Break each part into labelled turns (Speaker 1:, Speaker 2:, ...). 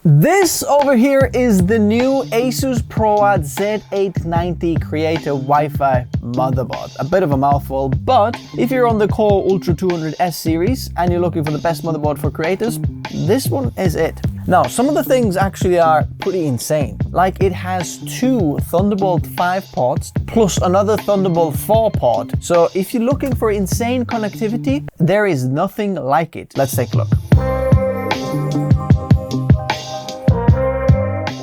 Speaker 1: This over here is the new Asus ProArt Z890 Creator Wi-Fi motherboard. A bit of a mouthful, but if you're on the Core Ultra 200S series and you're looking for the best motherboard for creators, this one is it. Now, some of the things actually are pretty insane. Like, it has two Thunderbolt 5 ports plus another Thunderbolt 4 port. So if you're looking for insane connectivity, there is nothing like it. Let's take a look.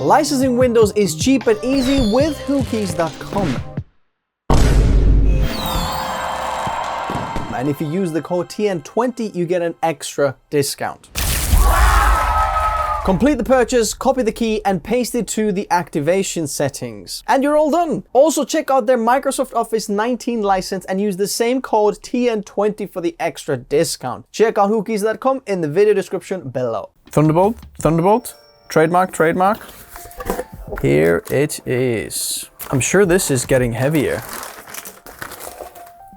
Speaker 1: Licensing Windows is cheap and easy with Whokeyz.com. And if you use the code TN20, you get an extra discount. Complete the purchase, copy the key, and paste it to the activation settings. And you're all done. Also, check out their Microsoft Office 19 license and use the same code TN20 for the extra discount. Check out Whokeyz.com in the video description below. Thunderbolt, trademark. Here it is. I'm sure this is getting heavier.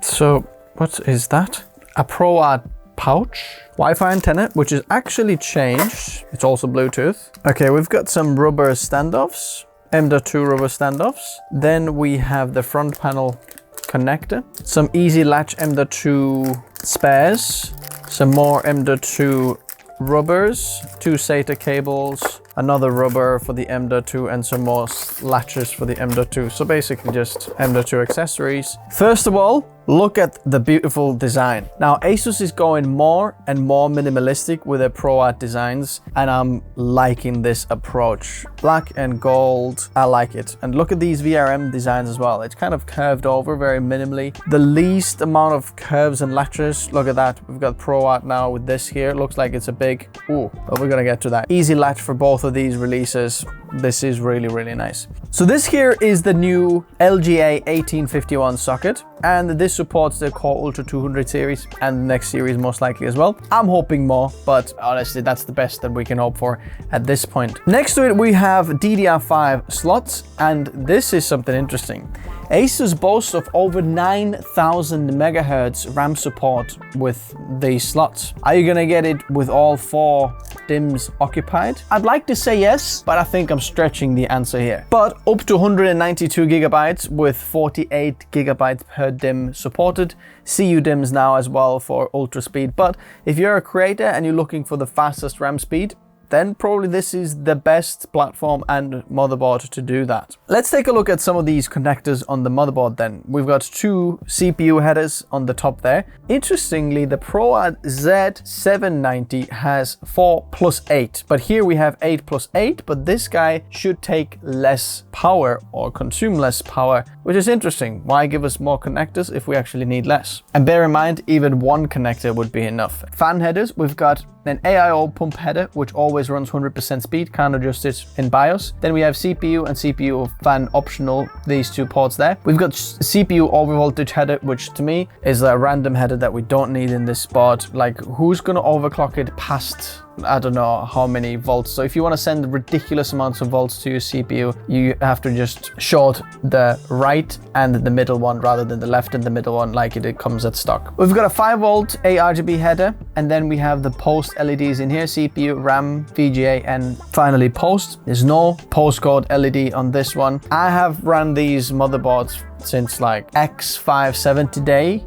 Speaker 1: So, what is that? A ProArt pouch? Wi-Fi antenna, which is actually changed. It's also Bluetooth. Okay, we've got some rubber standoffs, M.2 rubber standoffs. Then we have the front panel connector, some easy latch M.2 spares, some more M.2 rubbers, two SATA cables, another rubber for the M.2, and some more latches for the M.2. So basically just M.2 accessories. First of all, look at the beautiful design. Now, Asus is going more and more minimalistic with their ProArt designs, and I'm liking this approach. Black and gold, I like it. And look at these VRM designs as well. It's kind of curved over very minimally. The least amount of curves and latches, look at that. We've got ProArt now with this here. It looks like it's a big, but we're gonna get to that. Easy latch for both of these releases. This is really, really nice. So this here is the new LGA 1851 socket, and this supports the Core Ultra 200 series and the next series most likely as well. I'm hoping more, but honestly, that's the best that we can hope for at this point. Next to it, we have DDR5 slots, and this is something interesting. Asus boasts of over 9,000 megahertz RAM support with these slots. Are you gonna get it with all 4 DIMMs occupied? I'd like to say yes, but I think I'm stretching the answer here. But up to 192 gigabytes with 48 gigabytes per DIMM supported. CU DIMMs now as well for ultra speed. But if you're a creator and you're looking for the fastest RAM speed, then probably this is the best platform and motherboard to do that. Let's take a look at some of these connectors on the motherboard then. We've got 2 CPU headers on the top there. Interestingly, the ProArt Z790 has 4+8, but here we have 8+8, but this guy should take less power or consume less power, which is interesting. Why give us more connectors if we actually need less? And bear in mind, even one connector would be enough. Fan headers, we've got an AIO pump header, which always runs 100% speed, can't adjust it in BIOS. Then we have CPU and CPU fan optional, these 2 ports there. We've got CPU overvoltage header, which to me is a random header that we don't need in this board. Like, who's gonna overclock it past I don't know how many volts? So if you want to send ridiculous amounts of volts to your CPU, you have to just short the right and the middle one rather than the left and the middle one like it comes at stock. We've got a 5-volt ARGB header, and then we have the post LEDs in here, CPU, RAM, VGA, and finally post. There's no postcode LED on this one. I have ran these motherboards since like X570 day,